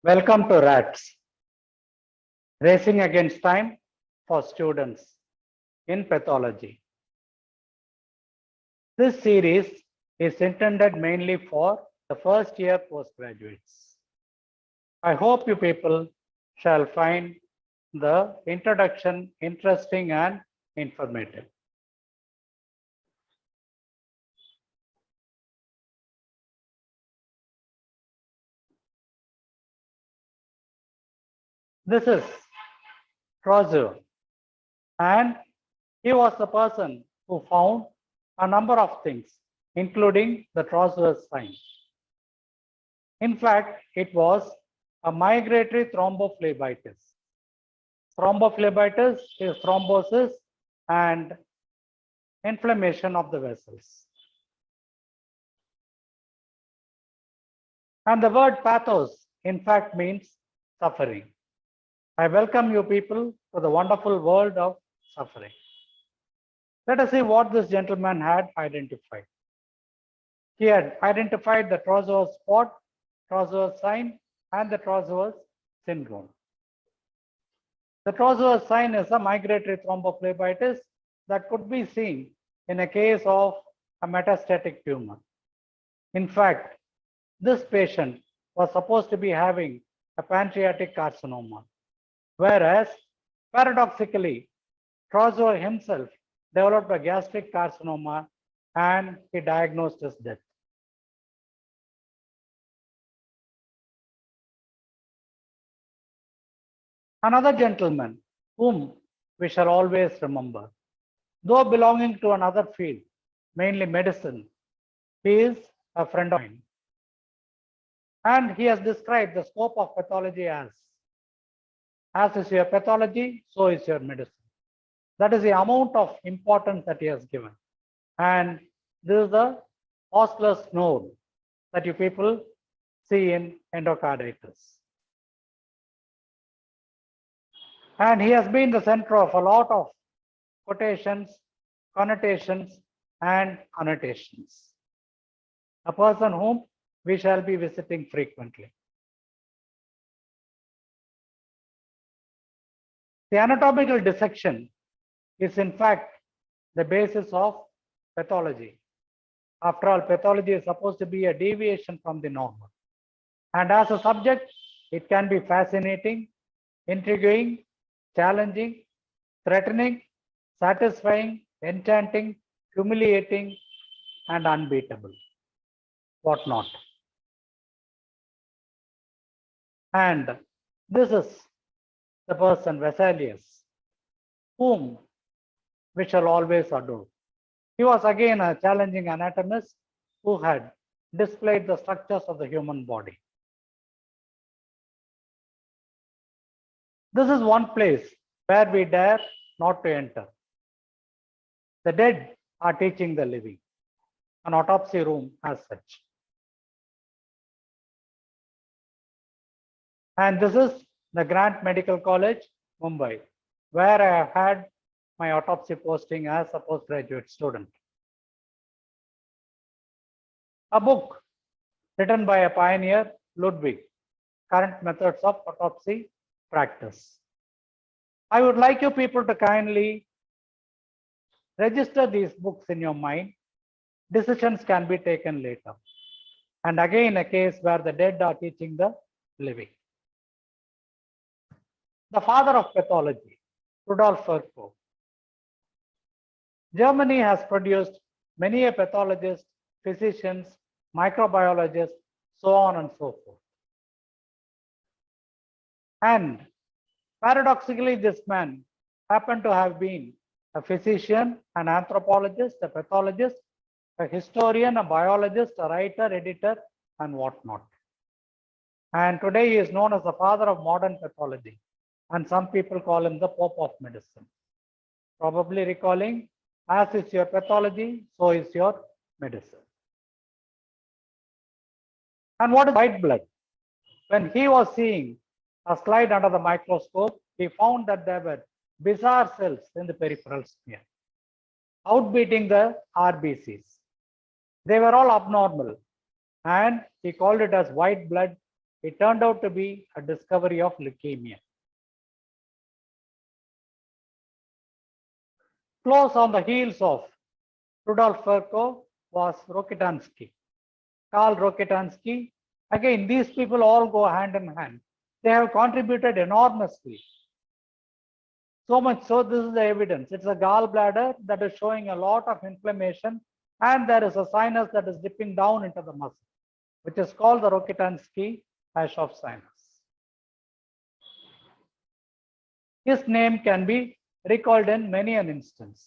Welcome to R.A.T.S, Racing Against Time for Students in Pathology. This series is intended mainly for the first year postgraduates. I hope you people shall find the introduction interesting and informative. This is R.A.T.S, and he was the person who found a number of things, including the R.A.T.S sign. In fact, it was a migratory thrombophlebitis. Thrombophlebitis is thrombosis and inflammation of the vessels. And the word pathos, in fact, means suffering. I welcome you people to the wonderful world of suffering. Let us see what this gentleman had identified. He had identified the R.A.T.S spot, R.A.T.S sign, and the R.A.T.S syndrome. The R.A.T.S sign is a migratory thrombophlebitis that could be seen in a case of a metastatic tumor. In fact, this patient was supposed to be having a pancreatic carcinoma, whereas paradoxically, R.A.T.S himself developed a gastric carcinoma and he diagnosed his death. Another gentleman whom we shall always remember, though belonging to another field, mainly medicine, he is a friend of mine. And he has described the scope of pathology as is your pathology, so is your medicine. That is the amount of importance that he has given. And this is the oscillus node that you people see in endocarditis. And he has been the center of a lot of quotations, connotations, and annotations. A person whom we shall be visiting frequently. The anatomical dissection is in fact the basis of pathology. After all, pathology is supposed to be a deviation from the normal. And as a subject, it can be fascinating, intriguing, challenging, threatening, satisfying, enchanting, humiliating, and unbeatable. What not? And this is the person Vesalius, whom we shall always adore. He was again a challenging anatomist who had displayed the structures of the human body. This is one place where we dare not to enter. The dead are teaching the living, an autopsy room as such. And this is the Grant Medical College, Mumbai, where I had my autopsy posting as a postgraduate student. A book written by a pioneer, Ludwig, Current Methods of Autopsy Practice. I would like you people to kindly register these books in your mind. Decisions can be taken later. And again, a case where the dead are teaching the living. The father of pathology, Rudolf Virchow. Germany has produced many pathologists, physicians, microbiologists, so on and so forth. And paradoxically, this man happened to have been a physician, an anthropologist, a pathologist, a historian, a biologist, a writer, editor, and whatnot. And today he is known as the father of modern pathology. And some people call him the Pope of medicine. Probably recalling, as is your pathology, so is your medicine. And what is white blood? When he was seeing a slide under the microscope, he found that there were bizarre cells in the peripheral smear, outbeating the RBCs. They were all abnormal, and he called it as white blood it turned out to be a discovery of leukemia. Close on the heels of Rudolf Virchow was Rokitansky. Karl Rokitansky. Again, these people all go hand in hand. They have contributed enormously. So much so, this is the evidence. It's a gallbladder that is showing a lot of inflammation, and there is a sinus that is dipping down into the muscle, which is called the Rokitansky-Bischoff sinus. His name can be recalled in many an instance.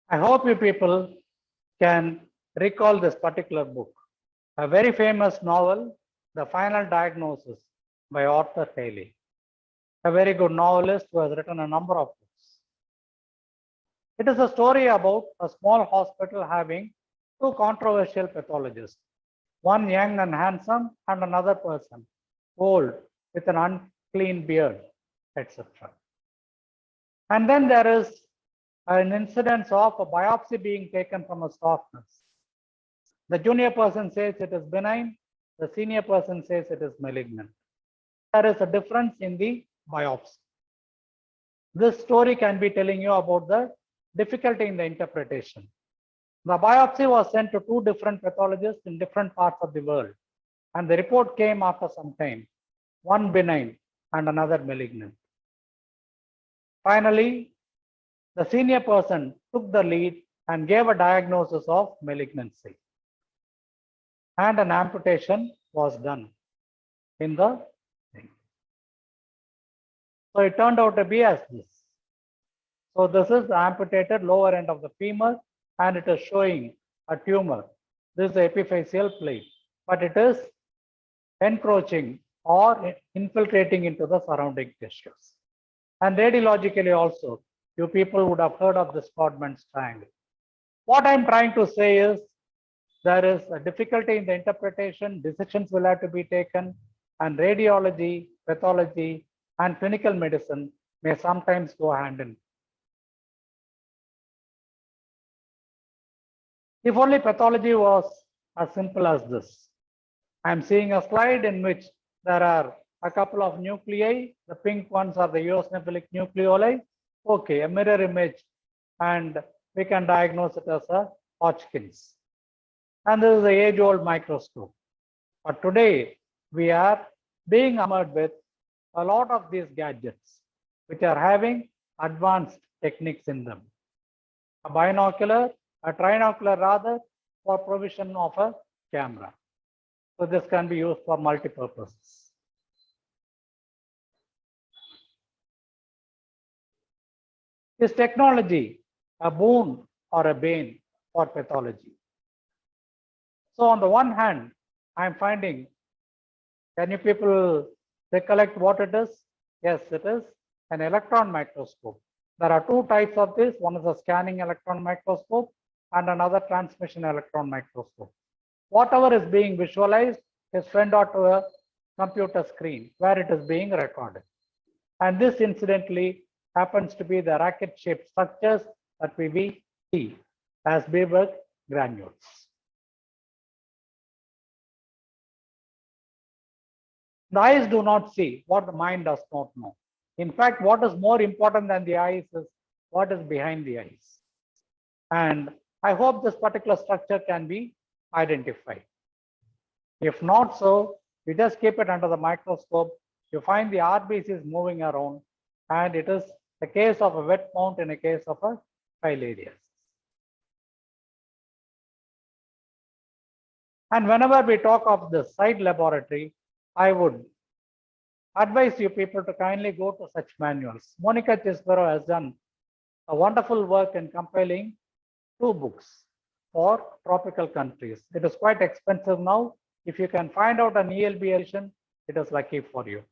I hope you people can recall this particular book, a very famous novel, The Final Diagnosis by Arthur Haley, a very good novelist who has written a number of books. It is a story about a small hospital having two controversial pathologists, one young and handsome and another person, old with an unclean beard, etc. And then there is an incidence of a biopsy being taken from a soft nurse. The junior person says it is benign, the senior person says it is malignant. There is a difference in the biopsy. This story can be telling you about the difficulty in the interpretation. The biopsy was sent to two different pathologists in different parts of the world, and the report came after some time, one benign and another malignant. Finally, the senior person took the lead and gave a diagnosis of malignancy, and an amputation was done in the thing. So it turned out to be as this. So this is the amputated lower end of the femur, and it is showing a tumor. This is the epiphyseal plate, but it is encroaching or infiltrating into the surrounding tissues. And radiologically also, you people would have heard of the Scodman's triangle. What I'm trying to say is there is a difficulty in the interpretation, decisions will have to be taken, and radiology, pathology, and clinical medicine may sometimes go hand in hand. If only pathology was as simple as this. I'm seeing a slide in which there are a couple of nuclei. The pink ones are the eosinophilic nucleoli. Okay, a mirror image, and we can diagnose it as a Hodgkin's. And this is the age-old microscope. But today, we are being armored with a lot of these gadgets, which are having advanced techniques in them. A binocular, a trinocular rather, for provision of a camera. So this can be used for multi-purposes. Is technology a boon or a bane for pathology? So on the one hand, I'm finding, can you people recollect what it is? Yes, it is an electron microscope. There are two types of this. One is a scanning electron microscope and another transmission electron microscope. Whatever is being visualized is fed out to a computer screen where it is being recorded. And this incidentally happens to be the racket-shaped structures that we see as Bieberg granules. The eyes do not see what the mind does not know. In fact, what is more important than the eyes is what is behind the eyes. And I hope this particular structure can be identified. If not so, you just keep it under the microscope, you find the RBCs moving around, and it is a case of a wet mount in a case of a filariasis. And whenever we talk of the site laboratory, I would advise you people to kindly go to such manuals. Monica Chisborough has done a wonderful work in compiling 2 books for tropical countries. It is quite expensive now. If you can find out an ELB edition, it is lucky for you.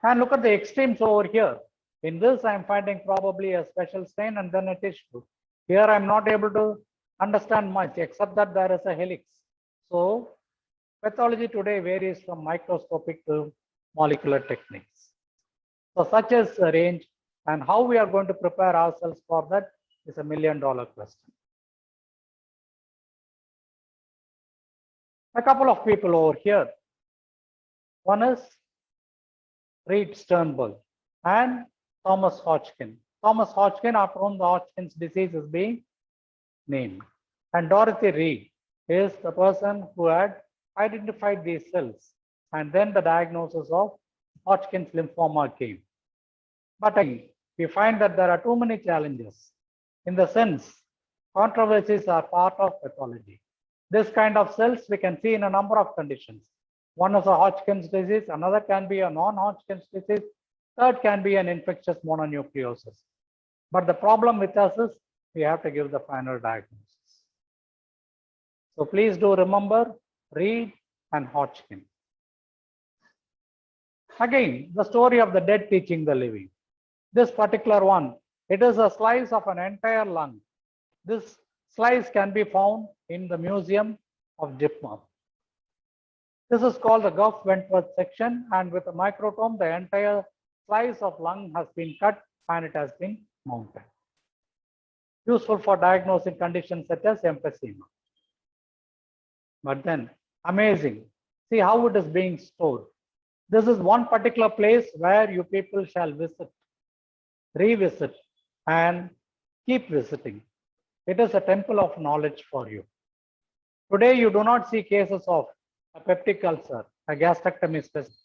And look at the extremes over here. In this, I'm finding probably a special stain and then a tissue. Here, I'm not able to understand much except that there is a helix. So, pathology today varies from microscopic to molecular techniques. So, such is the range, and how we are going to prepare ourselves for that is $1 million question. A couple of people over here. One is R.A.T.S. and Thomas Hodgkin. Thomas Hodgkin, after whom the Hodgkin's disease is being named. And Dorothy Reed is the person who had identified these cells. And then the diagnosis of Hodgkin's lymphoma came. But again, we find that there are too many challenges. In the sense, controversies are part of pathology. This kind of cells we can see in a number of conditions. One is a Hodgkin's disease, another can be a non-Hodgkin's disease, third can be an infectious mononucleosis. But the problem with us is we have to give the final diagnosis. So please do remember Reed and Hodgkin. Again, the story of the dead teaching the living. This particular one, it is a slice of an entire lung. This slice can be found in the Museum of Gypmum. This is called the Guff Wentworth section, and with a microtome, the entire slice of lung has been cut and it has been mounted. Useful for diagnosing conditions such as emphysema. But then, amazing. See how it is being stored. This is one particular place where you people shall visit, revisit, and keep visiting. It is a temple of knowledge for you. Today, you do not see cases of a peptic ulcer, a gastrectomy specimen.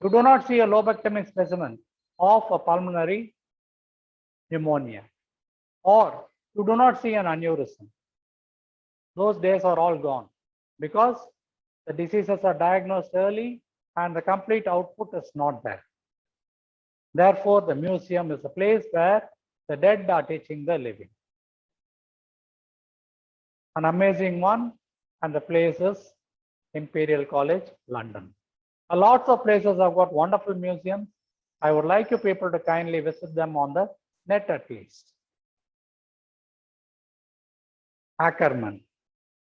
You do not see a lobectomy specimen of a pulmonary pneumonia, or you do not see an aneurysm. Those days are all gone because the diseases are diagnosed early and the complete output is not there. Therefore, the museum is a place where the dead are teaching the living. An amazing one, and the place is Imperial College, London. Lots of places have got wonderful museums. I would like you people to kindly visit them on the net at least. Ackerman,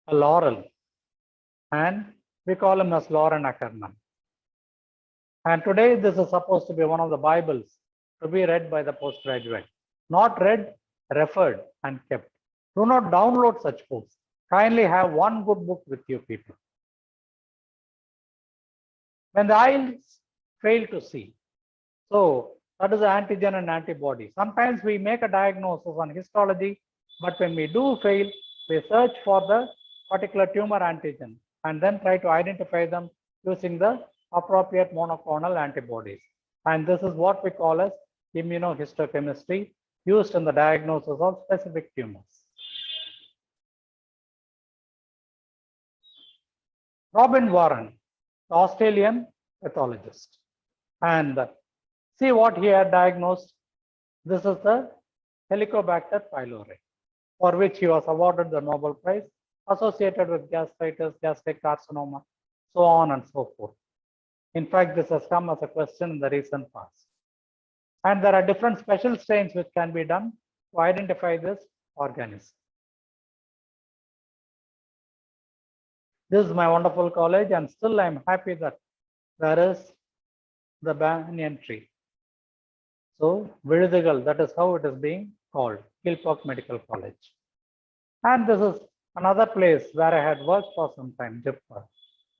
a Laurel, and we call him as Lauren Ackerman. And today this is supposed to be one of the Bibles to be read by the postgraduate. Not read, referred, and kept. Do not download such books. Kindly have one good book with you people. When the eyes fail to see, so that is the antigen and antibody. Sometimes we make a diagnosis on histology, but when we do fail, we search for the particular tumor antigen and then try to identify them using the appropriate monoclonal antibodies. And this is what we call as immunohistochemistry, used in the diagnosis of specific tumors. Robin Warren, the Australian pathologist. And see what he had diagnosed. This is the Helicobacter pylori, for which he was awarded the Nobel Prize, associated with gastritis, gastric carcinoma, so on and so forth. In fact, this has come as a question in the recent past. And there are different special strains which can be done to identify this organism. This is my wonderful college, and still I'm happy that there is the banyan tree. So, Virudigal, that is how it is being called, Kilpauk Medical College. And this is another place where I had worked for some time, Jippa.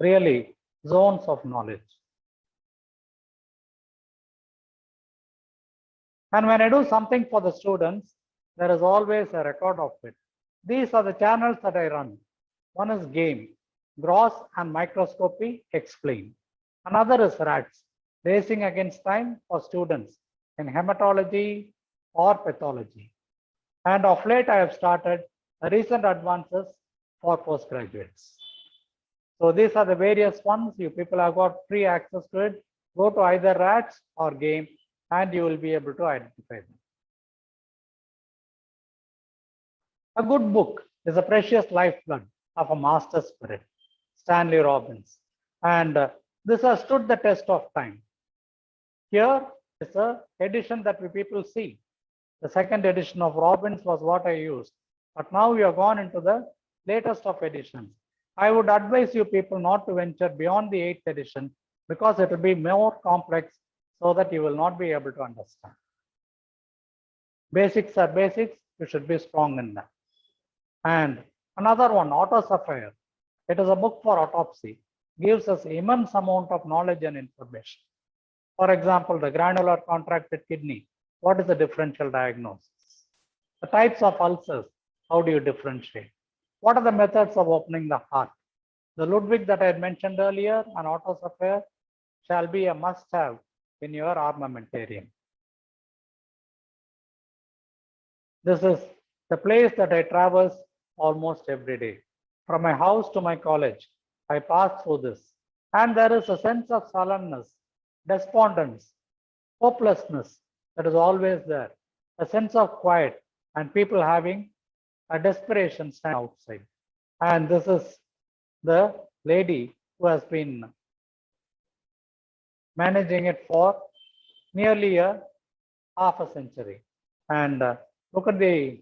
Really, zones of knowledge. And when I do something for the students, there is always a record of it. These are the channels that I run. One is GAME, Gross and Microscopy Explained. Another is R.A.T.S, Racing Against Time for students in hematology or pathology. And of late, I have started recent advances for postgraduates. So these are the various ones. You people have got free access to it. Go to either R.A.T.S or GAME and you will be able to identify them. A good book is a precious lifeblood of a master spirit, Stanley Robbins. And this has stood the test of time. Here is an edition that we people see. The second edition of Robbins was what I used. But now we have gone into the latest of editions. I would advise you people not to venture beyond the 8th edition because it will be more complex so that you will not be able to understand. Basics are basics. You should be strong in that. And another one, Otto Sapphire. It is a book for autopsy, gives us immense amount of knowledge and information. For example, the granular contracted kidney, what is the differential diagnosis? The types of ulcers, how do you differentiate? What are the methods of opening the heart? The Ludwig that I had mentioned earlier, an autosaphere, shall be a must-have in your armamentarium. This is the place that I traverse almost every day. From my house to my college, I pass through this. And there is a sense of sullenness, despondence, hopelessness that is always there. A sense of quiet and people having a desperation stand outside. And this is the lady who has been managing it for nearly a half a century. And look at the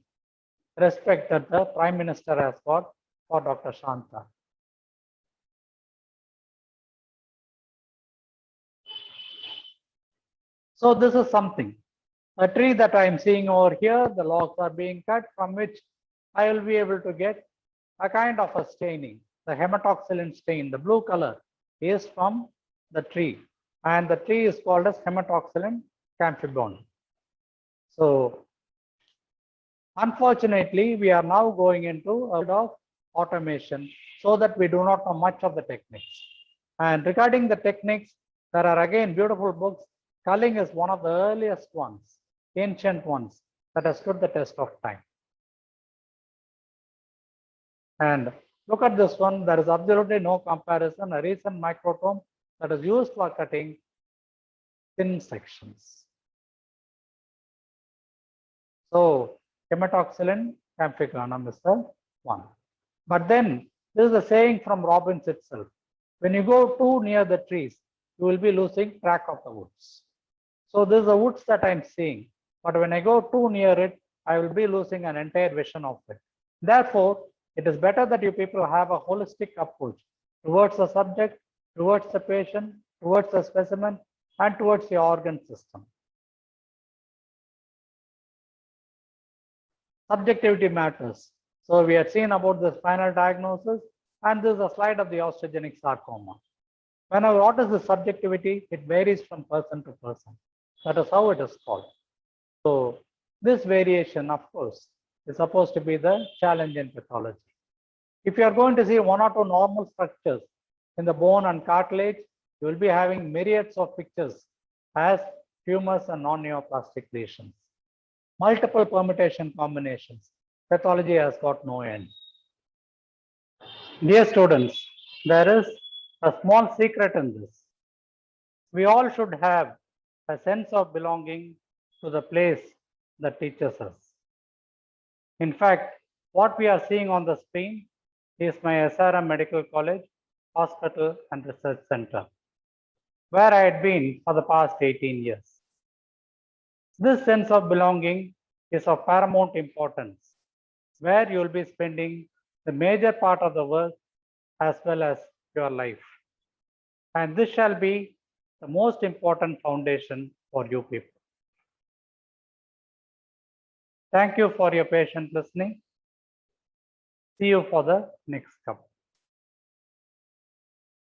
respect that the Prime Minister has got for Dr. Shanta. So this is something. A tree that I am seeing over here, the logs are being cut, from which I will be able to get a kind of a staining. The hematoxylin stain, the blue color, is from the tree. And the tree is called as hematoxylin camphibon. So unfortunately, we are now going into a bit of automation so that we do not know much of the techniques. And regarding the techniques, there are again beautiful books. Culling is one of the earliest ones, ancient ones that has stood the test of time. And look at this one, there is absolutely no comparison, a recent microtome that is used for cutting thin sections. So hematoxylin camphibon is the one. But then this is a saying from Robbins itself. When you go too near the trees, you will be losing track of the woods. So this is the woods that I'm seeing. But when I go too near it, I will be losing an entire vision of it. Therefore, it is better that you people have a holistic approach towards the subject, towards the patient, towards the specimen, and towards the organ system. Subjectivity matters. So we had seen about the final diagnosis, and this is a slide of the osteogenic sarcoma. What is the subjectivity? It varies from person to person. That is how it is called. So this variation, of course, is supposed to be the challenge in pathology. If you are going to see one or two normal structures in the bone and cartilage, you will be having myriads of pictures as tumors and non-neoplastic lesions. Multiple permutation combinations. Pathology has got no end. Dear students, there is a small secret in this. We all should have a sense of belonging to the place that teaches us. In fact, what we are seeing on the screen is my SRM Medical College, Hospital and Research Center, where I had been for the past 18 years. This sense of belonging is of paramount importance, where you will be spending the major part of the work as well as your life. And this shall be the most important foundation for you people. Thank you for your patient listening. See you for the next cup.